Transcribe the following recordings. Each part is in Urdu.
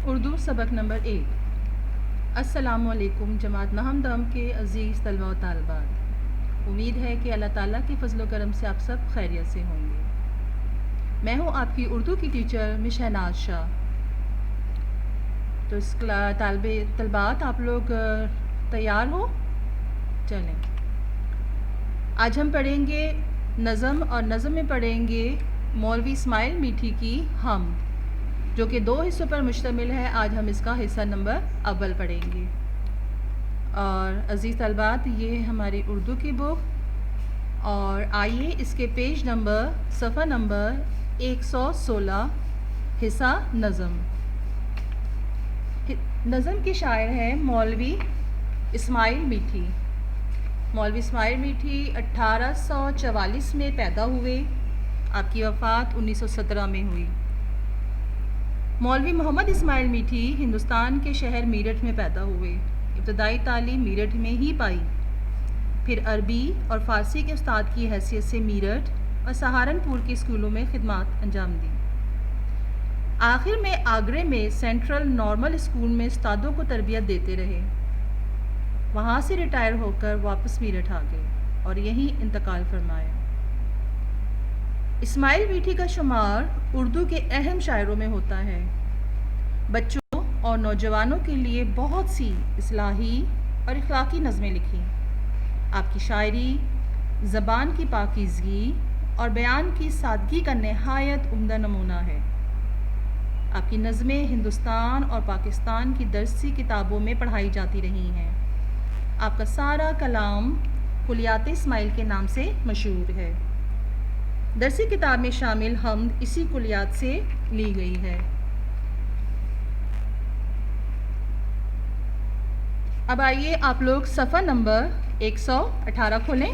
اردو سبق نمبر 1۔ السلام علیکم جماعت نہم دم کے عزیز طلباء و طالبات، امید ہے کہ اللہ تعالیٰ کے فضل و کرم سے آپ سب خیریت سے ہوں گے۔ میں ہوں آپ کی اردو کی ٹیچر مس شہناز شاہ۔ تو اس طلبات آپ لوگ تیار ہو؟ چلیں، آج ہم پڑھیں گے نظم، اور نظم میں پڑھیں گے مولوی اسماعیل میٹھی کی ہم، جو کہ 2 حصوں پر مشتمل ہے۔ آج ہم اس کا حصہ نمبر اول پڑھیں گے۔ اور عزیز طلبات، یہ ہماری اردو کی بک، اور آئیے اس کے پیج نمبر صفحہ نمبر 116 حصہ نظم۔ نظم کے شاعر ہیں مولوی اسماعیل میٹھی۔ مولوی اسماعیل میٹھی 1844 میں پیدا ہوئے، آپ کی وفات 1917 میں ہوئی۔ مولوی محمد اسماعیل میٹھی ہندوستان کے شہر میرٹھ میں پیدا ہوئے۔ ابتدائی تعلیم میرٹھ میں ہی پائی، پھر عربی اور فارسی کے استاد کی حیثیت سے میرٹھ اور سہارنپور کے اسکولوں میں خدمات انجام دی۔ آخر میں آگرے میں سینٹرل نارمل اسکول میں استادوں کو تربیت دیتے رہے۔ وہاں سے ریٹائر ہو کر واپس میرٹھ آ گئے اور یہیں انتقال فرمایا۔ اسماعیل میٹھی کا شمار اردو کے اہم شاعروں میں ہوتا ہے۔ بچوں اور نوجوانوں کے لیے بہت سی اصلاحی اور اخلاقی نظمیں لکھی۔ آپ کی شاعری زبان کی پاکیزگی اور بیان کی سادگی کا نہایت عمدہ نمونہ ہے۔ آپ کی نظمیں ہندوستان اور پاکستان کی درسی کتابوں میں پڑھائی جاتی رہی ہیں۔ آپ کا سارا کلام کلیات اسماعیل کے نام سے مشہور ہے۔ درسی کتاب میں شامل حمد اسی کلیات سے لی گئی ہے۔ اب آئیے آپ لوگ صفحہ نمبر 118 کھولیں،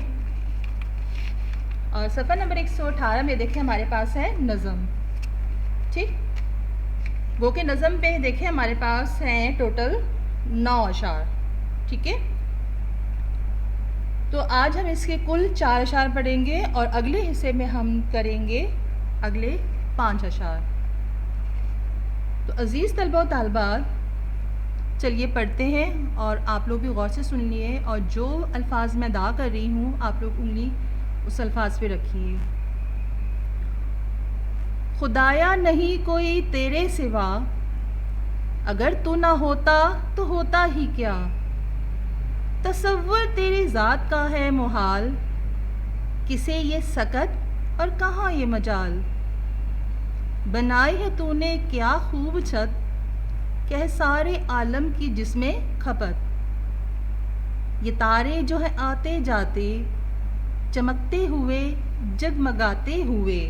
اور صفحہ نمبر 118 میں دیکھیں ہمارے پاس ہے نظم۔ ٹھیک، وہ کہ نظم پہ دیکھیں ہمارے پاس ہیں ٹوٹل 9 اشعار۔ ٹھیک ہے، تو آج ہم اس کے کل 4 اشعار پڑھیں گے، اور اگلے حصے میں ہم کریں گے اگلے 5 اشعار۔ تو عزیز طلبہ و طالبات، چلیے پڑھتے ہیں، اور آپ لوگ بھی غور سے سن لیے، اور جو الفاظ میں ادا کر رہی ہوں آپ لوگ انگلی اس الفاظ پہ رکھیے۔ خدایا نہیں کوئی تیرے سوا، اگر تو نہ ہوتا تو ہوتا ہی کیا، تصور تیری ذات کا ہے محال، کسے یہ سکت اور کہاں یہ مجال، بنائی ہے تو نے کیا خوب چھت، کہ سارے عالم کی جس میں کھپت، یہ تارے جو ہیں آتے جاتے، چمکتے ہوئے جگمگاتے ہوئے۔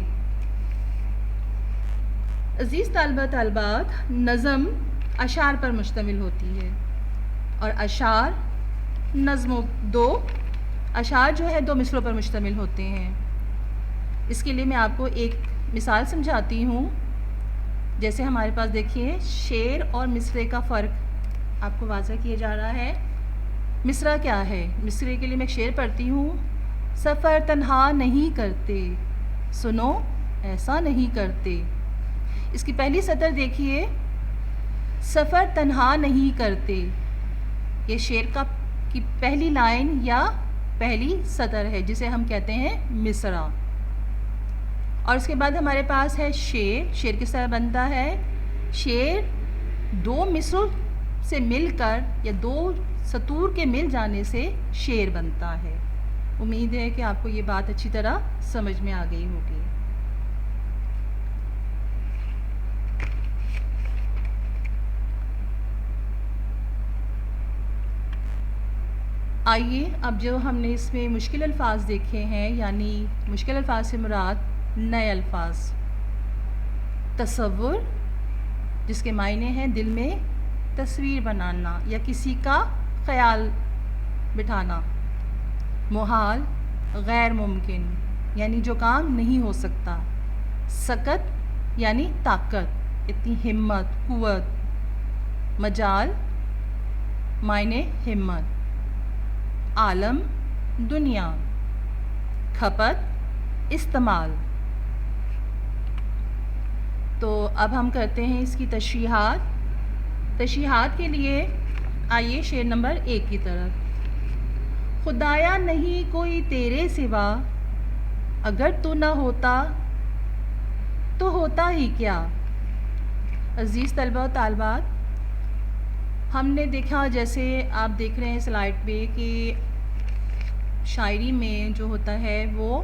عزیز طالبہ طالبات، نظم اشعار پر مشتمل ہوتی ہے، اور اشعار نظموں 2 اشعار جو ہے 2 مصروں پر مشتمل ہوتے ہیں۔ اس کے لیے میں آپ کو ایک مثال سمجھاتی ہوں۔ جیسے ہمارے پاس دیکھیے شعر اور مصرے کا فرق آپ کو واضح کیا جا رہا ہے۔ مصرع کیا ہے؟ مصرے کے لیے میں ایک شعر پڑھتی ہوں۔ سفر تنہا نہیں کرتے، سنو ایسا نہیں کرتے۔ اس کی پہلی سطر دیکھیے، سفر تنہا نہیں کرتے، یہ شعر کی پہلی لائن یا پہلی سطر ہے، جسے ہم کہتے ہیں مصرع۔ اور اس کے بعد ہمارے پاس ہے شعر۔ شعر کس طرح بنتا ہے؟ شعر 2 مصروں سے مل کر یا 2 سطور کے مل جانے سے شعر بنتا ہے۔ امید ہے کہ آپ کو یہ بات اچھی طرح سمجھ میں آ گئی ہوگی۔ آئیے اب جو ہم نے اس میں مشکل الفاظ دیکھے ہیں، یعنی مشکل الفاظ سے مراد نئے الفاظ۔ تصور، جس کے معنی ہیں دل میں تصویر بنانا یا کسی کا خیال بٹھانا۔ محال، غیر ممکن، یعنی جو کام نہیں ہو سکتا۔ سکت یعنی طاقت، اتنی ہمت، قوت۔ مجال، معنی ہمت۔ عالم، دنیا۔ کھپت، استعمال۔ تو اب ہم کرتے ہیں اس کی تشریحات۔ تشریحات کے لیے آئیے شعر نمبر 1 کی طرف۔ خدایا نہیں کوئی تیرے سوا، اگر تو نہ ہوتا تو ہوتا ہی کیا۔ عزیز طلبہ و طالبات، ہم نے دیکھا جیسے آپ دیکھ رہے ہیں سلائڈ پہ کہ شاعری میں جو ہوتا ہے وہ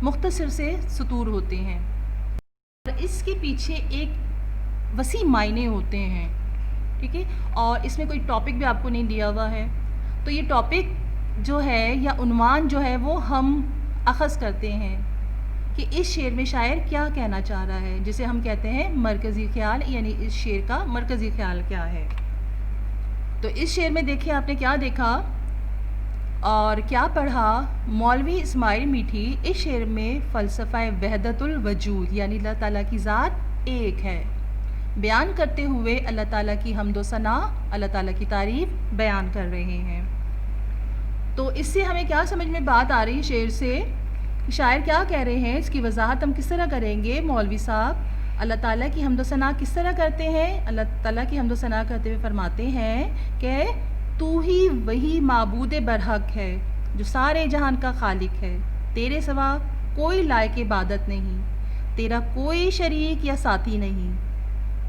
مختصر سے سطور ہوتے ہیں اور اس کے پیچھے ایک وسیع معنی ہوتے ہیں، ٹھیک ہے، اور اس میں کوئی ٹاپک بھی آپ کو نہیں دیا ہوا ہے، تو یہ ٹاپک جو ہے یا عنوان جو ہے وہ ہم اخذ کرتے ہیں کہ اس شعر میں شاعر کیا کہنا چاہ رہا ہے، جسے ہم کہتے ہیں مرکزی خیال، یعنی اس شعر کا مرکزی خیال کیا ہے۔ تو اس شعر میں دیکھیں آپ نے کیا دیکھا اور کیا پڑھا۔ مولوی اسماعیل میٹھی اس شعر میں فلسفہ وحدت الوجود یعنی اللہ تعالیٰ کی ذات ایک ہے بیان کرتے ہوئے اللہ تعالیٰ کی حمد و ثنا، اللہ تعالیٰ کی تعریف بیان کر رہے ہیں۔ تو اس سے ہمیں کیا سمجھ میں بات آ رہی شعر سے، شاعر کیا کہہ رہے ہیں، اس کی وضاحت ہم کس طرح کریں گے۔ مولوی صاحب اللہ تعالیٰ کی حمد و ثنا کس طرح کرتے ہیں؟ اللہ تعالیٰ کی حمد و ثنا کرتے ہوئے فرماتے ہیں کہ تو ہی وہی معبود برحق ہے جو سارے جہان کا خالق ہے، تیرے سوا کوئی لائق عبادت نہیں، تیرا کوئی شریک یا ساتھی نہیں،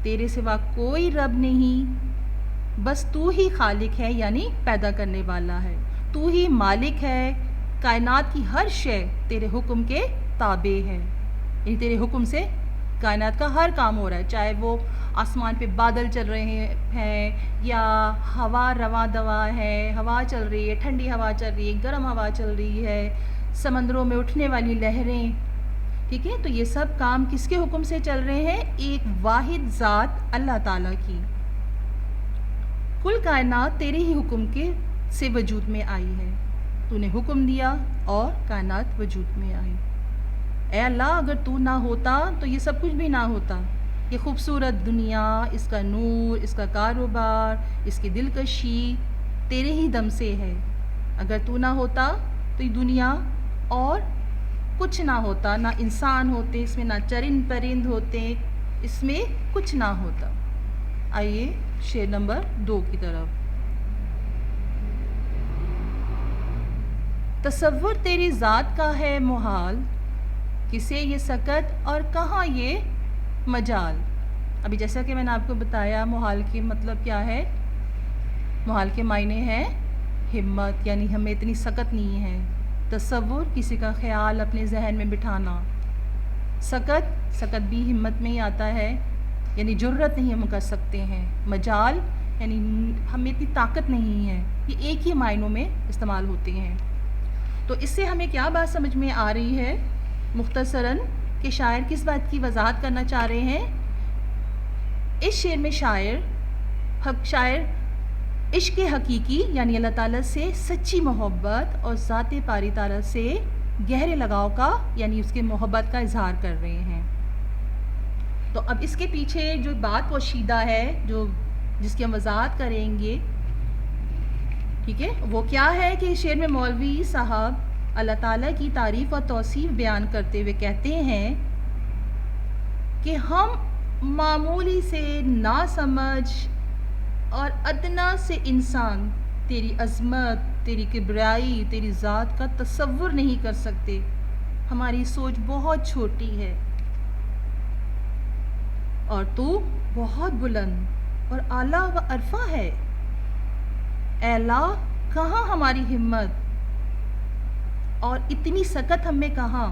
تیرے سوا کوئی رب نہیں، بس تو ہی خالق ہے یعنی پیدا کرنے والا ہے، تو ہی مالک ہے، کائنات کی ہر شے تیرے حکم کے تابع ہے، یعنی تیرے حکم سے کائنات کا ہر کام ہو رہا ہے، چاہے وہ آسمان پہ بادل چل رہے ہیں یا ہوا رواں دواں ہے، ہوا چل رہی ہے، ٹھنڈی ہوا چل رہی ہے، گرم ہوا چل رہی ہے، سمندروں میں اٹھنے والی لہریں، ٹھیک ہے، تو یہ سب کام کس کے حکم سے چل رہے ہیں؟ ایک واحد ذات اللہ تعالیٰ کی۔ کل کائنات تیرے ہی حکم کے سے وجود میں آئی ہے، تو نے حکم دیا اور کائنات وجود میں آئی۔ اے اللہ اگر تو نہ ہوتا تو یہ سب کچھ بھی نہ ہوتا، یہ خوبصورت دنیا، اس کا نور، اس کا کاروبار، اس کی دلکشی تیرے ہی دم سے ہے، اگر تو نہ ہوتا تو یہ دنیا اور کچھ نہ ہوتا، نہ انسان ہوتے اس میں، نہ چرند پرند ہوتے اس میں، کچھ نہ ہوتا۔ آئیے شعر نمبر 2 کی طرف۔ تصور تیری ذات کا ہے محال، کسے یہ سکت اور کہاں یہ مجال۔ ابھی جیسا کہ میں نے آپ کو بتایا محال کے مطلب کیا ہے، محال کے معنی ہے ہمت، یعنی ہمیں اتنی سکت نہیں ہے۔ تصور کسی کا خیال اپنے ذہن میں بٹھانا، سکت بھی ہمت میں ہی آتا ہے، یعنی جرت نہیں ہم کر سکتے ہیں، مجال یعنی ہمیں اتنی طاقت نہیں ہے، یہ ایک ہی معنوں میں استعمال ہوتے ہیں۔ تو اس سے ہمیں کیا بات سمجھ میں آ رہی ہے مختصراً کہ شاعر کس بات کی وضاحت کرنا چاہ رہے ہیں۔ اس شعر میں شاعر عشق حقیقی یعنی اللہ تعالیٰ سے سچی محبت اور ذات پاری تعالیٰ سے گہرے لگاؤ کا یعنی اس کے محبت کا اظہار کر رہے ہیں۔ تو اب اس کے پیچھے جو بات پوشیدہ ہے جس کی ہم وضاحت کریں گے، ٹھیک ہے، وہ کیا ہے کہ اس شعر میں مولوی صاحب اللہ تعالیٰ کی تعریف اور توصیف بیان کرتے ہوئے کہتے ہیں کہ ہم معمولی سے ناسمجھ اور ادنا سے انسان تیری عظمت، تیری کبریائی، تیری ذات کا تصور نہیں کر سکتے، ہماری سوچ بہت چھوٹی ہے اور تو بہت بلند اور اعلیٰ و عرفہ ہے۔ اے اللہ کہاں ہماری ہمت اور اتنی سکت ہم میں کہاں،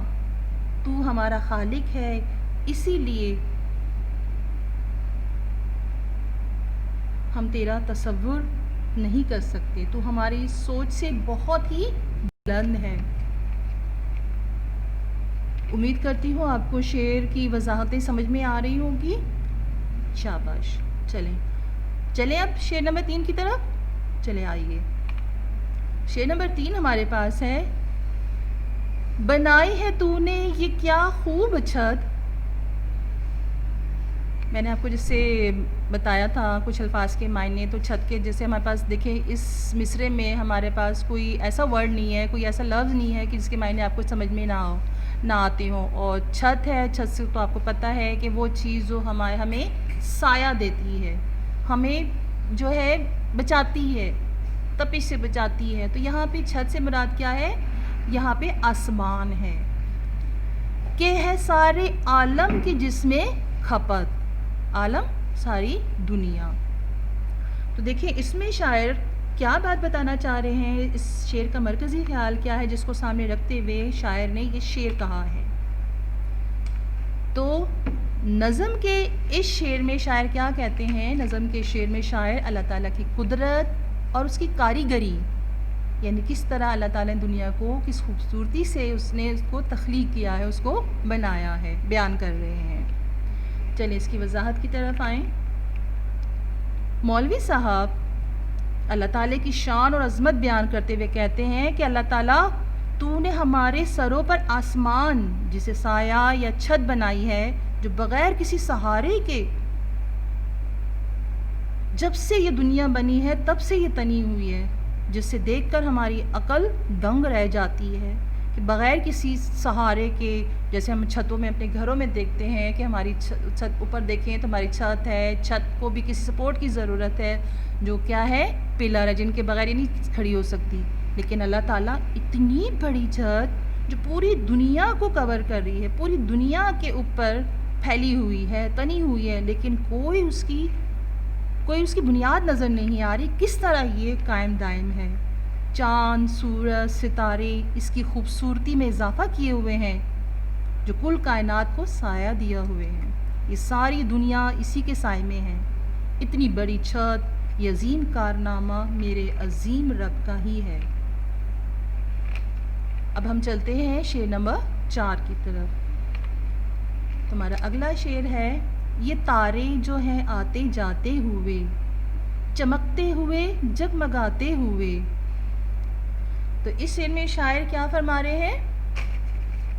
تو ہمارا خالق ہے، اسی لیے ہم تیرا تصور نہیں کر سکتے، تو ہماری سوچ سے بہت ہی بلند ہے۔ امید کرتی ہوں آپ کو شعر کی وضاحتیں سمجھ میں آ رہی ہوں گی، شاباش۔ چلیں اب شعر نمبر 3 کی طرف چلے آئیے۔ شعر نمبر 3 ہمارے پاس ہے، بنائی ہے تو نے یہ کیا خوب چھت۔ میں نے آپ کو جس سے بتایا تھا کچھ الفاظ کے معنی، تو چھت کے جیسے ہمارے پاس دیکھیں اس مصرعے میں ہمارے پاس کوئی ایسا ورڈ نہیں ہے، کوئی ایسا لفظ نہیں ہے کہ جس کے معنی آپ کو سمجھ میں نہ آتے ہوں، اور چھت ہے، چھت سے تو آپ کو پتہ ہے کہ وہ چیز جو ہمیں سایہ دیتی ہے، ہمیں جو ہے بچاتی ہے، تپش سے بچاتی ہے. تو یہاں پہ چھت سے مراد کیا ہے؟ یہاں پہ آسمان ہے کہ ہے سارے عالم کی جس میں کھپت، عالم ساری دنیا. تو دیکھیں اس میں شاعر کیا بات بتانا چاہ رہے ہیں، اس شعر کا مرکزی خیال کیا ہے جس کو سامنے رکھتے ہوئے شاعر نے یہ شعر کہا ہے. تو نظم کے اس شعر میں شاعر کیا کہتے ہیں؟ نظم کے شعر میں شاعر اللہ تعالیٰ کی قدرت اور اس کی کاریگری، یعنی کس طرح اللہ تعالیٰ نے دنیا کو کس خوبصورتی سے اس نے اس کو تخلیق کیا ہے، اس کو بنایا ہے، بیان کر رہے ہیں. چلیں اس کی وضاحت کی طرف آئیں. مولوی صاحب اللہ تعالیٰ کی شان اور عظمت بیان کرتے ہوئے کہتے ہیں کہ اللہ تعالیٰ تو نے ہمارے سروں پر آسمان جسے سایہ یا چھت بنائی ہے، جو بغیر کسی سہارے کے جب سے یہ دنیا بنی ہے تب سے یہ تنی ہوئی ہے، جس سے دیکھ کر ہماری عقل دنگ رہ جاتی ہے کہ بغیر کسی سہارے کے، جیسے ہم چھتوں میں اپنے گھروں میں دیکھتے ہیں کہ ہماری چھت اوپر دیکھیں تو ہماری چھت ہے، چھت کو بھی کسی سپورٹ کی ضرورت ہے جو کیا ہے؟ پلر ہے، جن کے بغیر یہ نہیں کھڑی ہو سکتی. لیکن اللہ تعالیٰ اتنی بڑی چھت جو پوری دنیا کو کور کر رہی ہے، پوری دنیا کے اوپر پھیلی ہوئی ہے، تنی ہوئی ہے، لیکن کوئی اس کی بنیاد نظر نہیں آ رہی، کس طرح یہ قائم دائم ہے. چاند، سورج، ستارے اس کی خوبصورتی میں اضافہ کیے ہوئے ہیں، جو کل کائنات کو سایہ دیا ہوئے ہیں. یہ ساری دنیا اسی کے سائے میں ہے. اتنی بڑی چھت، یہ عظیم کارنامہ میرے عظیم رب کا ہی ہے. اب ہم چلتے ہیں شعر نمبر 4 کی طرف. تمہارا اگلا شعر ہے، یہ تارے جو ہیں آتے جاتے ہوئے، چمکتے ہوئے جگمگاتے ہوئے. تو اس شعر میں شاعر کیا فرما رہے ہیں؟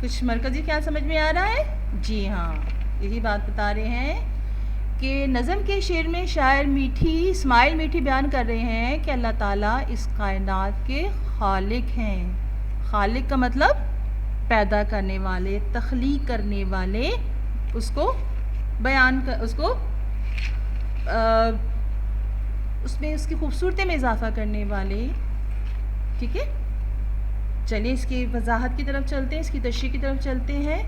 کچھ مرکزی خیال سمجھ میں آ رہا ہے؟ جی ہاں، یہی بات بتا رہے ہیں کہ نظم کے شعر میں شاعر اسماعیل میٹھی بیان کر رہے ہیں کہ اللہ تعالیٰ اس کائنات کے خالق ہیں. خالق کا مطلب پیدا کرنے والے، تخلیق کرنے والے، اس کو بیان کر، اس کو اس میں اس کی خوبصورتی میں اضافہ کرنے والے. ٹھیک ہے، چلیے اس کی وضاحت کی طرف چلتے ہیں، اس کی تشریح کی طرف چلتے ہیں.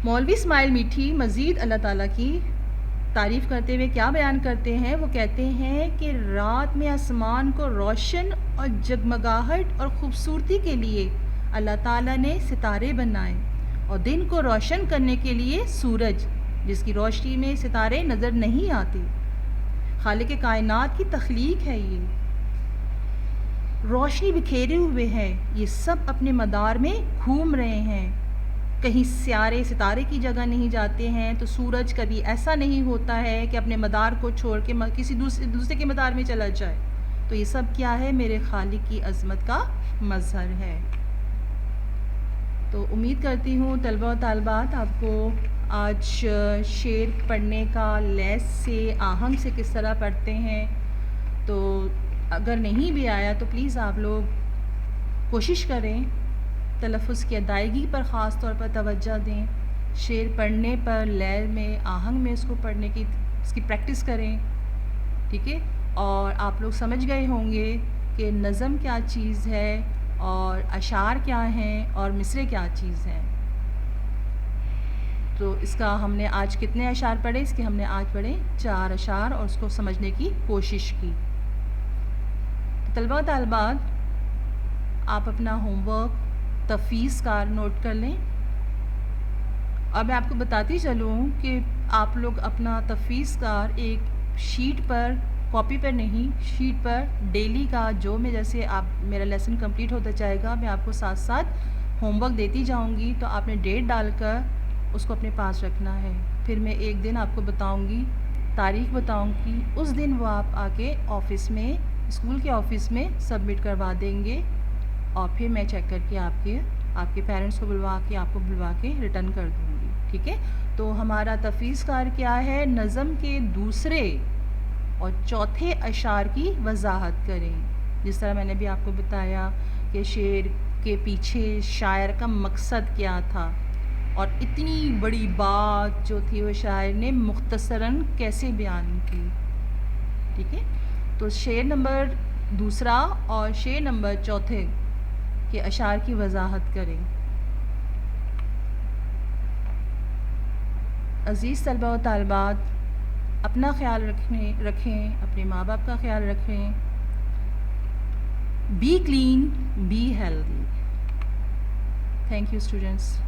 مولوی اسماعیل میٹھی مزید اللہ تعالیٰ کی تعریف کرتے ہوئے کیا بیان کرتے ہیں؟ وہ کہتے ہیں کہ رات میں آسمان کو روشن اور جگمگاہٹ اور خوبصورتی کے لیے اللہ تعالیٰ نے ستارے بنائے، اور دن کو روشن کرنے کے لیے سورج، جس کی روشنی میں ستارے نظر نہیں آتے. خالق کائنات کی تخلیق ہے. یہ روشنی بکھیرے ہوئے ہیں، یہ سب اپنے مدار میں گھوم رہے ہیں، کہیں سیارے ستارے کی جگہ نہیں جاتے ہیں. تو سورج کبھی ایسا نہیں ہوتا ہے کہ اپنے مدار کو چھوڑ کے کسی دوسرے کے مدار میں چلا جائے. تو یہ سب کیا ہے؟ میرے خالق کی عظمت کا مظہر ہے. تو امید کرتی ہوں طلبہ و طالبات آپ کو آج شعر پڑھنے کا لیس سے، آہنگ سے کس طرح پڑھتے ہیں، تو اگر نہیں بھی آیا تو پلیز آپ لوگ کوشش کریں، تلفظ کی ادائیگی پر خاص طور پر توجہ دیں، شعر پڑھنے پر لے میں، آہنگ میں اس کو پڑھنے کی، اس کی پریکٹس کریں. ٹھیک ہے، اور آپ لوگ سمجھ گئے ہوں گے کہ نظم کیا چیز ہے اور اشعار کیا ہیں اور مصرے کیا چیز ہیں. تو اس کا ہم نے آج کتنے اشعار پڑھے؟ اس کے ہم نے آج پڑھے 4 اشعار اور اس کو سمجھنے کی کوشش کی. طلبہ و طالبات آپ اپنا ہوم ورک تفویض کار نوٹ کر لیں، اور میں آپ کو بتاتی چلوں کہ آپ لوگ اپنا تفویض کار ایک شیٹ پر، کاپی پر نہیں، شیٹ پر ڈیلی کا جو میں، جیسے آپ میرا لیسن کمپلیٹ ہوتا جائے گا میں آپ کو ساتھ ساتھ ہوم ورک دیتی جاؤں گی، تو آپ نے ڈیٹ ڈال کر اس کو اپنے پاس رکھنا ہے. پھر میں ایک دن آپ کو بتاؤں گی، تاریخ بتاؤں گی، اس دن وہ آپ آ کے آفس میں، اسکول کے آفس میں سبمٹ کروا دیں گے، اور پھر میں چیک کر کے آپ کے پیرنٹس کو بلوا کے ریٹرن کر دوں گی. ٹھیک ہے، تو ہمارا تفویض کار کیا ہے؟ نظم کے دوسرے اور چوتھے اشعار کی وضاحت کریں. جس طرح میں نے بھی آپ کو بتایا کہ شعر کے پیچھے شاعر کا مقصد کیا تھا، اور اتنی بڑی بات جو تھی وہ شاعر نے مختصراً کیسے بیان کی. ٹھیک ہے. تو شعر نمبر دوسرا اور شعر نمبر چوتھے کے اشعار کی وضاحت کریں. عزیز طلباء و طالبات، اپنا خیال رکھیں، اپنے ماں باپ کا خیال رکھیں. Be clean, be healthy. Thank you students.